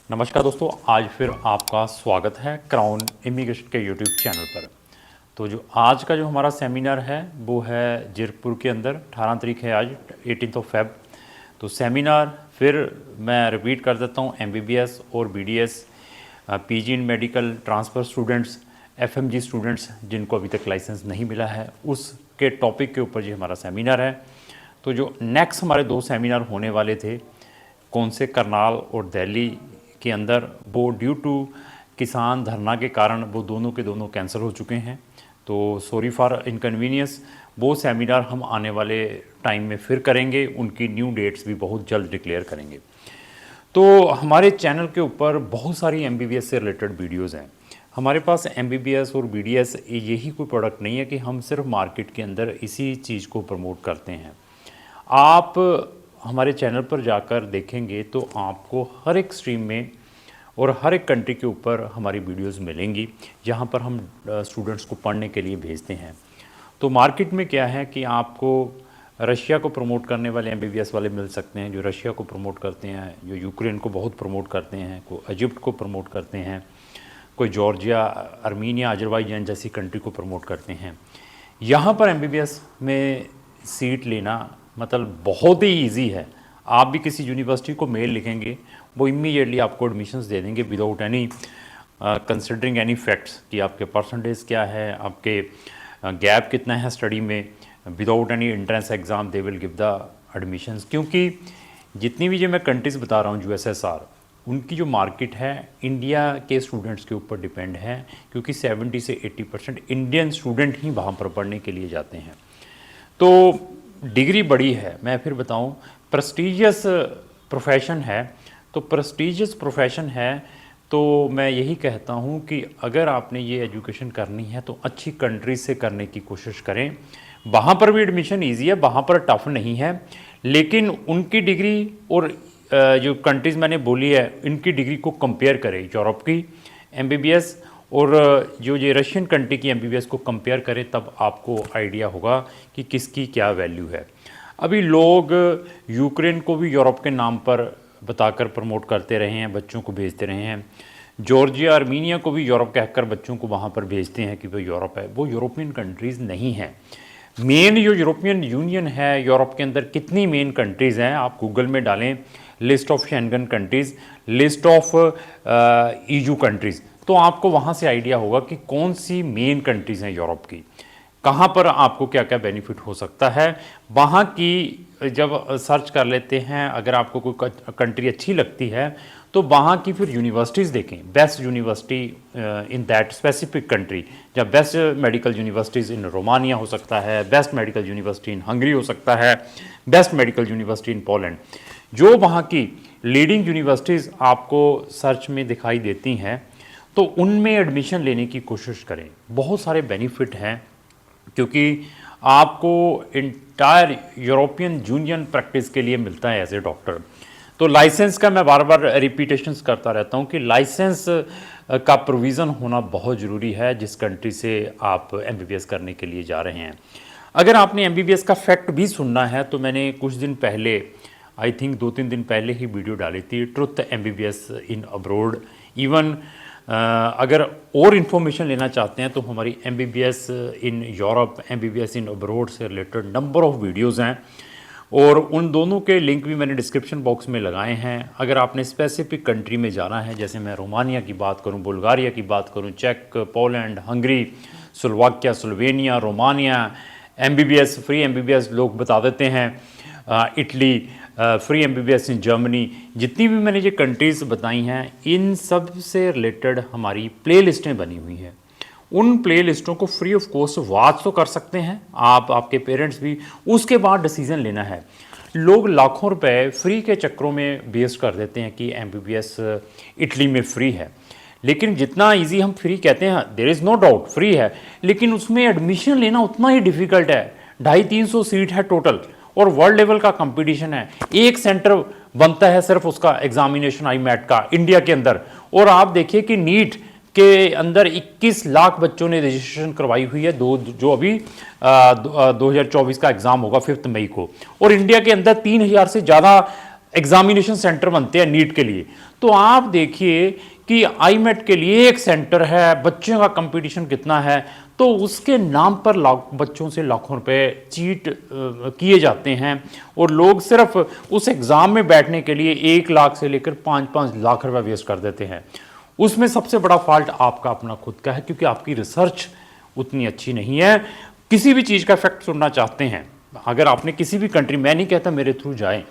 नमस्कार दोस्तों, आज फिर आपका स्वागत है क्राउन इमिग्रेशन के यूट्यूब चैनल पर। तो जो आज का जो हमारा सेमिनार है वो है जीरकपुर के अंदर 18 तारीख है आज 18 फेब। तो सेमिनार फिर मैं रिपीट कर देता हूँ, एमबीबीएस और बीडीएस, पीजी इन medical transfer students, FMG students जिनको अभी तक लाइसेंस नहीं मिला है, उसके टॉपिक के ऊपर ये हमारा सेमिनार है। तो जो नेक्स्ट हमारे दो सेमिनार होने वाले थे, कौन से करनाल और दिल्ली के अंदर, वो ड्यू टू किसान धरना के कारण वो दोनों के दोनों कैंसिल हो चुके हैं। तो सॉरी फॉर इनकन्वीनियंस। वो सेमिनार हम आने वाले टाइम में फिर करेंगे, उनकी न्यू डेट्स भी बहुत जल्द डिक्लेयर करेंगे। तो हमारे चैनल के ऊपर बहुत सारी एमबीबीएस से रिलेटेड वीडियोस हैं। हमारे पास एमबीबीएस और बीडीएस यही कोई प्रोडक्ट नहीं है कि हम सिर्फ मार्केट के अंदर इसी चीज़ को प्रमोट करते हैं। आप हमारे चैनल पर जाकर देखेंगे तो आपको हर एक स्ट्रीम में और हर एक कंट्री के ऊपर हमारी वीडियोस मिलेंगी, जहां पर हम स्टूडेंट्स को पढ़ने के लिए भेजते हैं। तो मार्केट में क्या है कि आपको रशिया को प्रमोट करने वाले एमबीबीएस वाले मिल सकते हैं, जो रशिया को प्रमोट करते हैं, जो यूक्रेन को बहुत प्रमोट करते हैं, कोई इजिप्ट को प्रमोट करते हैं, कोई जॉर्जिया, आर्मीनिया, अजरबैजान जैसी कंट्री को प्रमोट करते हैं। यहाँ पर एमबीबीएस में सीट लेना मतलब बहुत ही इजी है। आप भी किसी यूनिवर्सिटी को मेल लिखेंगे, वो इमीडिएटली आपको एडमिशन्स दे देंगे without any considering any facts कि आपके परसेंटेज क्या है, आपके गैप कितना है स्टडी में। Without any entrance exam they will give the admissions. क्योंकि जितनी भी जो मैं कंट्रीज़ बता रहा हूँ यूएसएसआर, उनकी जो मार्केट है इंडिया के स्टूडेंट्स के ऊपर डिपेंड है, क्योंकि 70 से 80% इंडियन स्टूडेंट ही वहाँ पर पढ़ने के लिए जाते हैं। तो डिग्री बड़ी है, मैं फिर बताऊं, प्रेस्टीजियस प्रोफेशन है। तो प्रेस्टीजियस प्रोफेशन है तो मैं यही कहता हूं कि अगर आपने ये एजुकेशन करनी है तो अच्छी कंट्रीज से करने की कोशिश करें। वहाँ पर भी एडमिशन इजी है, वहाँ पर टफ नहीं है, लेकिन उनकी डिग्री और जो कंट्रीज़ मैंने बोली है इनकी डिग्री को कंपेयर करें। यूरोप की एमबीबीएस और जो ये रशियन कंट्री की एमबीबीएस को कंपेयर करें, तब आपको आइडिया होगा कि किसकी क्या वैल्यू है। अभी लोग यूक्रेन को भी यूरोप के नाम पर बताकर प्रमोट करते रहे हैं, बच्चों को भेजते रहे हैं। जॉर्जिया, आर्मीनिया को भी यूरोप कहकर बच्चों को वहाँ पर भेजते हैं कि वो यूरोप है। वो यूरोपियन कंट्रीज़ नहीं है। मेन जो यूरोपियन यूनियन है, यूरोप के अंदर कितनी मेन कंट्रीज़ हैं, आप गूगल में डालें list of Schengen countries, list of EU countries, तो आपको वहाँ से आइडिया होगा कि कौन सी मेन कंट्रीज़ हैं यूरोप की, कहाँ पर आपको क्या क्या बेनिफिट हो सकता है। वहाँ की जब सर्च कर लेते हैं, अगर आपको कोई कंट्री अच्छी लगती है तो वहाँ की फिर यूनिवर्सिटीज़ देखें, best university in that specific country. जब best medical universities in Romania हो सकता है, best medical university in Hungary हो सकता है, best medical university in Poland. जो वहाँ की लीडिंग यूनिवर्सिटीज़ आपको सर्च में दिखाई देती हैं, तो उनमें एडमिशन लेने की कोशिश करें। बहुत सारे बेनिफिट हैं, क्योंकि आपको इंटायर यूरोपियन यूनियन प्रैक्टिस के लिए मिलता है एज ए डॉक्टर। तो लाइसेंस का मैं बार बार रिपीटेशंस करता रहता हूँ कि लाइसेंस का प्रोविज़न होना बहुत ज़रूरी है जिस कंट्री से आप एमबीबीएस करने के लिए जा रहे हैं। अगर आपने एमबीबीएस का फैक्ट भी सुनना है तो मैंने कुछ दिन पहले, आई थिंक 2-3 दिन पहले ही वीडियो डाली थी, ट्रुथ एमबीबीएस इन अब्रोड। इवन अगर और इन्फॉर्मेशन लेना चाहते हैं तो हमारी MBBS in Europe, MBBS in abroad से रिलेटेड नंबर ऑफ़ वीडियोज़ हैं, और उन दोनों के लिंक भी मैंने डिस्क्रिप्शन बॉक्स में लगाए हैं। अगर आपने स्पेसिफिक कंट्री में जाना है, जैसे मैं रोमानिया की बात करूं, बुल्गारिया की बात करूं, चेक, Poland, Hungary, Slovakia, Slovenia, Romania, MBBS, free MBBS लोग बता देते हैं, Italy, free MBBS in Germany, जितनी भी मैंने ये कंट्रीज़ बताई हैं, इन सब से रिलेटेड हमारी प्ले लिस्टें बनी हुई हैं। उन प्ले लिस्टों को फ्री ऑफ कॉस्ट वॉच तो कर सकते हैं आप, आपके पेरेंट्स भी। उसके बाद डिसीजन लेना है। लोग लाखों रुपए फ्री के चक्करों में वेस्ट कर देते हैं कि एमबीबीएस इटली में फ्री है, लेकिन जितना इजी हम फ्री कहते हैं, there is no doubt free है, लेकिन उसमें एडमिशन लेना उतना ही डिफ़िकल्ट है। 250-300 सीट है टोटल, और वर्ल्ड लेवल का कंपटीशन है। एक सेंटर बनता है सिर्फ उसका एग्जामिनेशन आईमैट का इंडिया के अंदर, और आप देखिए कि नीट के अंदर 21 लाख बच्चों ने रजिस्ट्रेशन करवाई हुई है, जो अभी 2024 का एग्ज़ाम होगा 5 मई को, और इंडिया के अंदर 3000 से ज़्यादा एग्जामिनेशन सेंटर बनते हैं नीट के लिए। तो आप देखिए कि आईमेट के लिए एक सेंटर है, बच्चों का कंपटीशन कितना है, तो उसके नाम पर बच्चों से लाखों रुपए चीट किए जाते हैं और लोग सिर्फ उस एग्ज़ाम में बैठने के लिए 1 लाख से लेकर 5-5 लाख रुपए वेस्ट कर देते हैं। उसमें सबसे बड़ा फॉल्ट आपका अपना खुद का है, क्योंकि आपकी रिसर्च उतनी अच्छी नहीं है। किसी भी चीज़ का फैक्ट सुनना चाहते हैं, अगर आपने किसी भी कंट्री, मैं नहीं कहता मेरे थ्रू जाएं,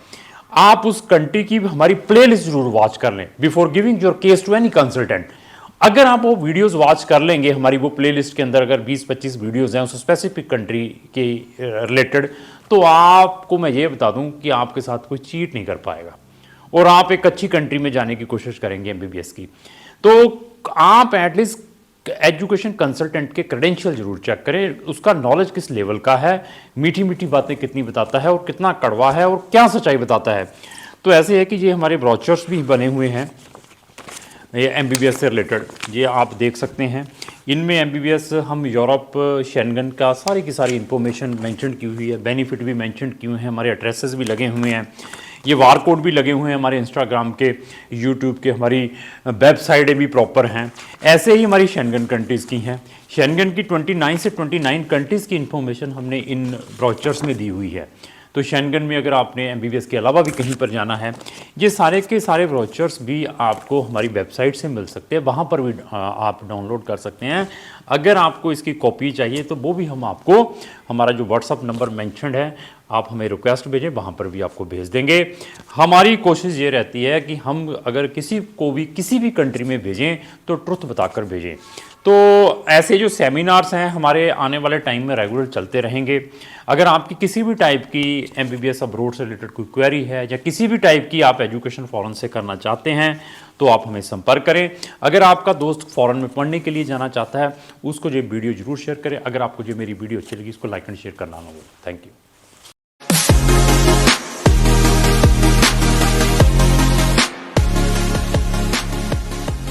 आप उस कंट्री की हमारी प्लेलिस्ट जरूर वॉच कर लें before giving your case to any consultant. अगर आप वो वीडियोस वॉच कर लेंगे, हमारी वो प्लेलिस्ट के अंदर अगर 20-25 वीडियोस हैं उस स्पेसिफिक कंट्री के रिलेटेड, तो आपको मैं ये बता दूं कि आपके साथ कोई चीट नहीं कर पाएगा और आप एक अच्छी कंट्री में जाने की कोशिश करेंगे एमबीबीएस की। तो आप एटलीस्ट एजुकेशन कंसल्टेंट के क्रेडेंशियल जरूर चेक करें, उसका नॉलेज किस लेवल का है, मीठी मीठी बातें कितनी बताता है और कितना कड़वा है और क्या सच्चाई बताता है। तो ऐसे है कि ये हमारे ब्रोचर्स भी बने हुए हैं ये एमबीबीएस से रिलेटेड, ये आप देख सकते हैं। इनमें एमबीबीएस हम यूरोप शेंगन का सारी की सारी इंफॉर्मेशन मेंशन की हुई है, बेनिफिट भी मेंशन किए हुए हैं, हमारे एड्रेसेस भी लगे हुए हैं, ये वार कोड भी लगे हुए हैं, हमारे इंस्टाग्राम के, यूट्यूब के, हमारी वेबसाइटें भी प्रॉपर हैं। ऐसे ही हमारी शेंगन कंट्रीज़ की हैं। शेंगन की 29 से 29 कंट्रीज़ की इंफॉर्मेशन हमने इन ब्रोचर्स में दी हुई है। तो शेंगन में अगर आपने एमबीबीएस के अलावा भी कहीं पर जाना है, ये सारे के सारे ब्रोचर्स भी आपको हमारी वेबसाइट से मिल सकते हैं, वहाँ पर भी आप डाउनलोड कर सकते हैं। अगर आपको इसकी कॉपी चाहिए तो वो भी हम आपको, हमारा जो व्हाट्सअप नंबर मेंशन्ड है, आप हमें रिक्वेस्ट भेजें, वहाँ पर भी आपको भेज देंगे। हमारी कोशिश ये रहती है कि हम अगर किसी को भी किसी भी कंट्री में भेजें तो ट्रुथ बताकर भेजें। तो ऐसे जो सेमिनार्स हैं हमारे आने वाले टाइम में रेगुलर चलते रहेंगे। अगर आपकी किसी भी टाइप की एमबीबीएस अब्रोड से रिलेटेड कोई क्वेरी है या किसी भी टाइप की आप एजुकेशन फ़ॉरेन से करना चाहते हैं तो आप हमें संपर्क करें। अगर आपका दोस्त फ़ॉरेन में पढ़ने के लिए जाना चाहता है, उसको ये वीडियो जरूर शेयर करें। अगर आपको जो मेरी वीडियो अच्छी लगी, इसको लाइक एंड शेयर करना ना भूलें। Thank you.